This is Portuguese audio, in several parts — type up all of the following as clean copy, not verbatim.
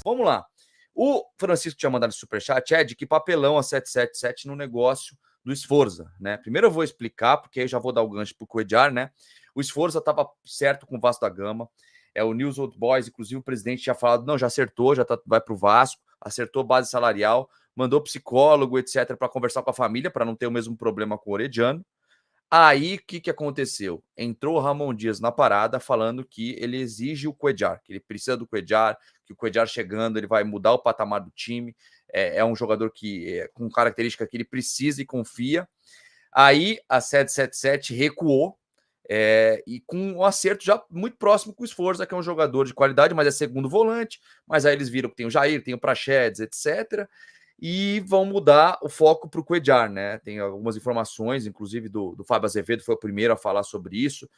Vamos lá. O Francisco tinha mandado superchat, de que papelão a 777 no negócio do Sforza, né? Primeiro eu vou explicar, porque aí eu já vou dar o gancho pro Cuéllar, né? O Sforza estava certo com o Vasco da Gama. O News Old Boys, inclusive o presidente tinha falado, não, já acertou, vai pro Vasco, acertou base salarial, mandou psicólogo, etc, para conversar com a família, para não ter o mesmo problema com o Orediano. Aí, o que aconteceu? Entrou o Ramon Dias na parada falando que ele exige o Cuéllar, que ele precisa do Cuéllar, que o Cuéllar chegando, ele vai mudar o patamar do time, é um jogador que com característica que ele precisa e confia. Aí, a 777 recuou, e com um acerto já muito próximo com o Sforza, que é um jogador de qualidade, mas é segundo volante, mas aí eles viram que tem o Jair, tem o Praxedes, etc., e vão mudar o foco para o Cuéllar, né? Tem algumas informações, inclusive do Fábio Azevedo, foi o primeiro a falar sobre isso,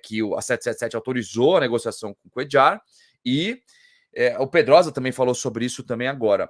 que a 777 autorizou a negociação com o Cuéllar, e o Pedrosa também falou sobre isso também agora.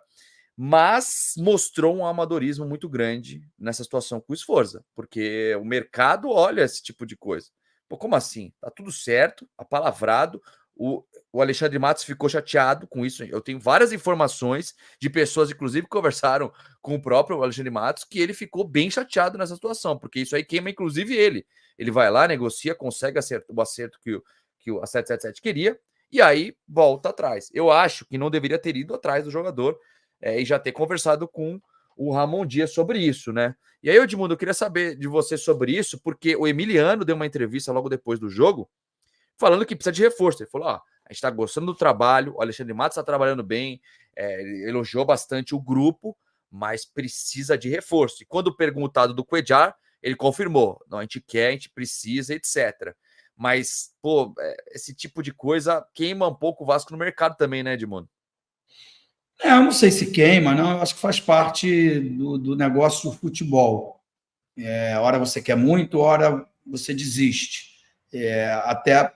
Mas mostrou um amadorismo muito grande nessa situação com o Sforza, porque o mercado olha esse tipo de coisa. Pô, como assim? Tá tudo certo, apalavrado. O Alexandre Matos ficou chateado com isso. Eu tenho várias informações de pessoas, inclusive, que conversaram com o próprio Alexandre Matos, que ele ficou bem chateado nessa situação, porque isso aí queima, inclusive, ele. Ele vai lá, negocia, consegue o acerto que a 777 queria, e aí volta atrás. Eu acho que não deveria ter ido atrás do jogador e já ter conversado com o Ramon Dias sobre isso, né? E aí, Edmundo, eu queria saber de você sobre isso, porque o Emiliano deu uma entrevista logo depois do jogo, falando que precisa de reforço. Ele falou, a gente está gostando do trabalho, o Alexandre Matos está trabalhando bem, ele elogiou bastante o grupo, mas precisa de reforço. E quando perguntado do Cuéllar, ele confirmou, não, a gente quer, a gente precisa, etc. Mas, pô, esse tipo de coisa queima um pouco o Vasco no mercado também, né, Edmundo? Eu não sei se queima, não. Eu acho que faz parte do negócio do futebol. Hora você quer muito, hora você desiste. Até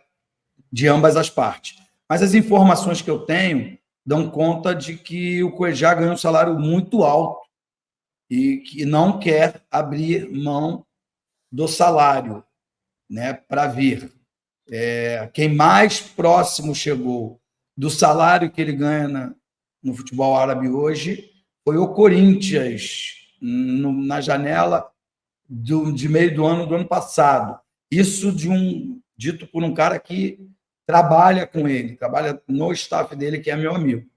de ambas as partes. Mas as informações que eu tenho dão conta de que o Cuéllar ganha um salário muito alto e que não quer abrir mão do salário, né, para vir. Quem mais próximo chegou do salário que ele ganha no futebol árabe hoje foi o Corinthians, na janela de meio do ano passado. Isso dito por um cara que trabalha com ele, trabalha no staff dele, que é meu amigo.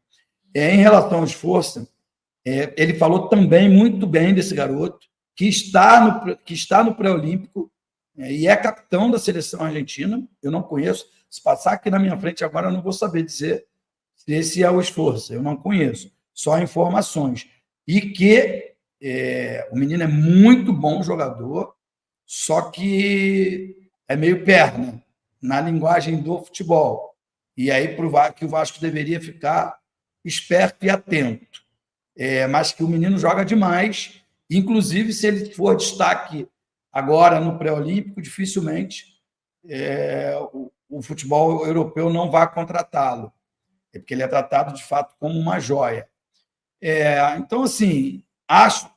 Em relação ao esforço, ele falou também muito bem desse garoto, que está no pré-olímpico e é capitão da seleção argentina. Eu não conheço. Se passar aqui na minha frente agora, eu não vou saber dizer se esse é o esforço. Eu não conheço. Só informações. E que o menino é muito bom jogador, só que é meio perna na linguagem do futebol. E aí provar que o Vasco deveria ficar esperto e atento. Mas que o menino joga demais. Inclusive, se ele for destaque agora no pré-olímpico, dificilmente o futebol europeu não vai contratá-lo, porque ele é tratado de fato como uma joia. Então, assim,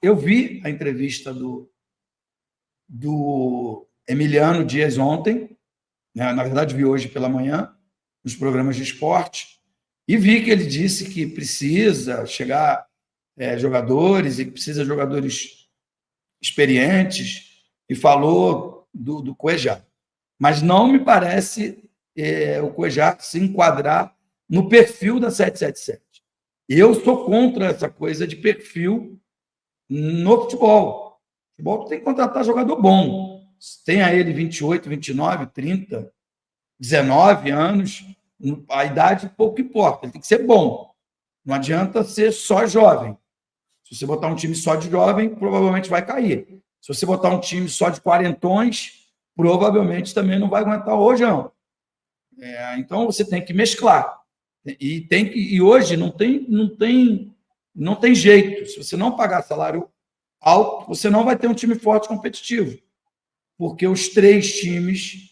eu vi a entrevista do Emiliano Dias ontem, né? Na verdade, vi hoje pela manhã, nos programas de esporte, e vi que ele disse que precisa chegar jogadores e que precisa de jogadores experientes, e falou do Cuéllar. Mas não me parece o Cuéllar se enquadrar no perfil da 777. Eu sou contra essa coisa de perfil no futebol. O futebol tem que contratar jogador bom. Tenha ele 28, 29, 30, 19 anos, a idade pouco importa, ele tem que ser bom. Não adianta ser só jovem. Se você botar um time só de jovem, provavelmente vai cair. Se você botar um time só de quarentões, provavelmente também não vai aguentar o rojão. Então você tem que mesclar. E hoje não tem jeito. Se você não pagar salário alto, você não vai ter um time forte competitivo. Porque os 3 times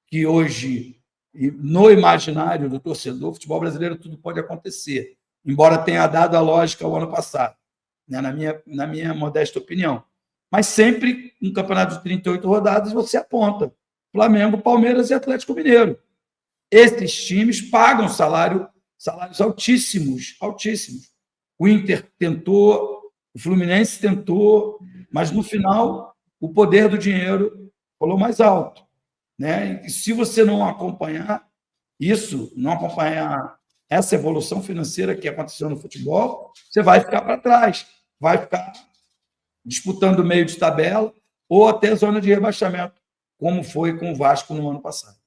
que hoje, no imaginário do torcedor, futebol brasileiro, tudo pode acontecer, embora tenha dado a lógica o ano passado, né, na minha modesta opinião. Mas sempre, no campeonato de 38 rodadas, você aponta Flamengo, Palmeiras e Atlético Mineiro. Esses times pagam salário salários altíssimos, altíssimos. O Inter tentou, o Fluminense tentou, mas no final o poder do dinheiro falou mais alto, né? E se você não acompanhar isso, não acompanhar essa evolução financeira que aconteceu no futebol, você vai ficar para trás, vai ficar disputando o meio de tabela ou até zona de rebaixamento, como foi com o Vasco no ano passado.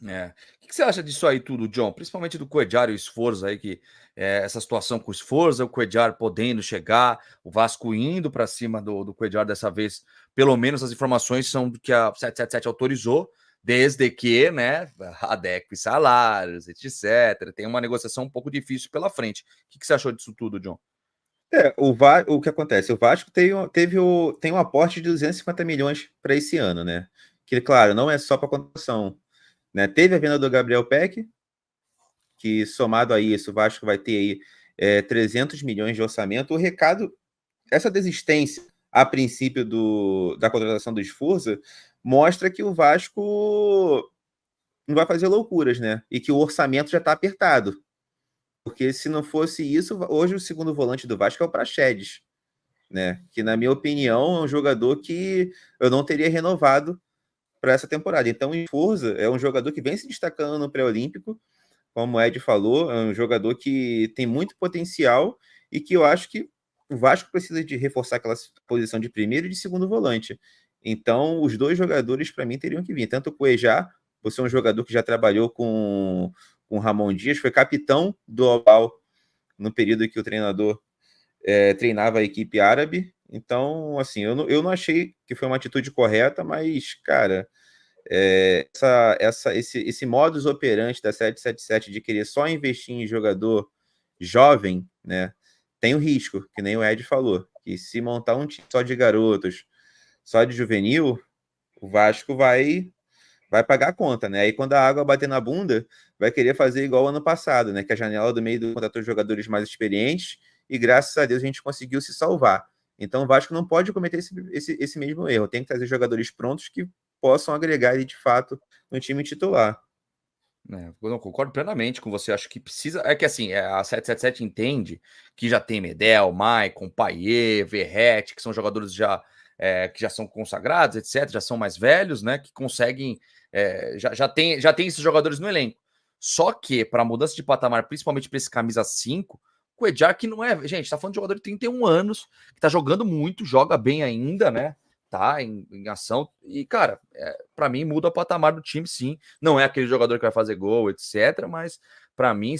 O que você acha disso aí tudo, John? Principalmente do Cuéllar e o Sforza aí, que essa situação com o Sforza, o Cuéllar podendo chegar, o Vasco indo para cima do Cuéllar dessa vez. Pelo menos as informações são do que a 777 autorizou, desde que, né, adeque salários, etc. Tem uma negociação um pouco difícil pela frente. O que você achou disso tudo, John? O que acontece? O Vasco tem um aporte de 250 milhões para esse ano, né? Que, claro, não é só para contratação, né? Teve a venda do Gabriel Peck, que somado a isso, o Vasco vai ter aí 300 milhões de orçamento. O recado, essa desistência a princípio da contratação do Sforza, mostra que o Vasco não vai fazer loucuras, né? E que o orçamento já está apertado. Porque se não fosse isso, hoje o segundo volante do Vasco é o Praxedes, né? Que, na minha opinião, é um jogador que eu não teria renovado para essa temporada. Então, o Sforza é um jogador que vem se destacando no pré-olímpico, como o Ed falou, é um jogador que tem muito potencial e que eu acho que o Vasco precisa de reforçar aquela posição de primeiro e de segundo volante. Então, os dois jogadores, para mim, teriam que vir. Tanto o Cuéllar, você é um jogador que já trabalhou com o Ramon Dias, foi capitão do Al-Hilal no período que o treinador treinava a equipe árabe. Então, assim, eu não achei que foi uma atitude correta, mas, cara, esse modus operandi da 777 de querer só investir em jogador jovem, né, tem o risco, que nem o Ed falou, que se montar um time só de garotos, só de juvenil, o Vasco vai pagar a conta, né? Aí quando a água bater na bunda, vai querer fazer igual ano passado, né? Que a janela do meio do contratou jogadores mais experientes e graças a Deus a gente conseguiu se salvar. Então o Vasco não pode cometer esse mesmo erro. Tem que trazer jogadores prontos que possam agregar ele de fato no time titular. Eu não concordo plenamente com você. Acho que precisa. É que assim, a 777 entende que já tem Medel, Maicon, Payet, Verratti, que são jogadores que já são consagrados, etc., já são mais velhos, né? Que conseguem. Já tem esses jogadores no elenco. Só que, para mudança de patamar, principalmente para esse camisa 5, o Cuéllar, que não é. Gente, tá falando de jogador de 31 anos, que tá jogando muito, joga bem ainda, né? Tá em ação. E, cara, para mim muda o patamar do time, sim. Não é aquele jogador que vai fazer gol, etc. Mas, para mim,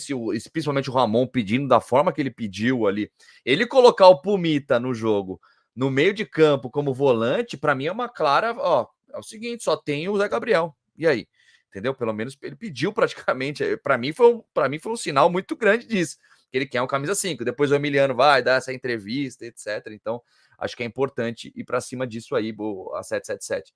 principalmente o Ramon pedindo da forma que ele pediu ali, ele colocar o Pumita no jogo, no meio de campo, como volante, para mim é uma clara. Ó, é o seguinte: só tem o Zé Gabriel. E aí? Entendeu? Pelo menos ele pediu praticamente. Para mim foi um sinal muito grande disso. Que ele quer um camisa 5. Depois o Emiliano vai dar essa entrevista, etc. Então, acho que é importante ir para cima disso aí, a 777.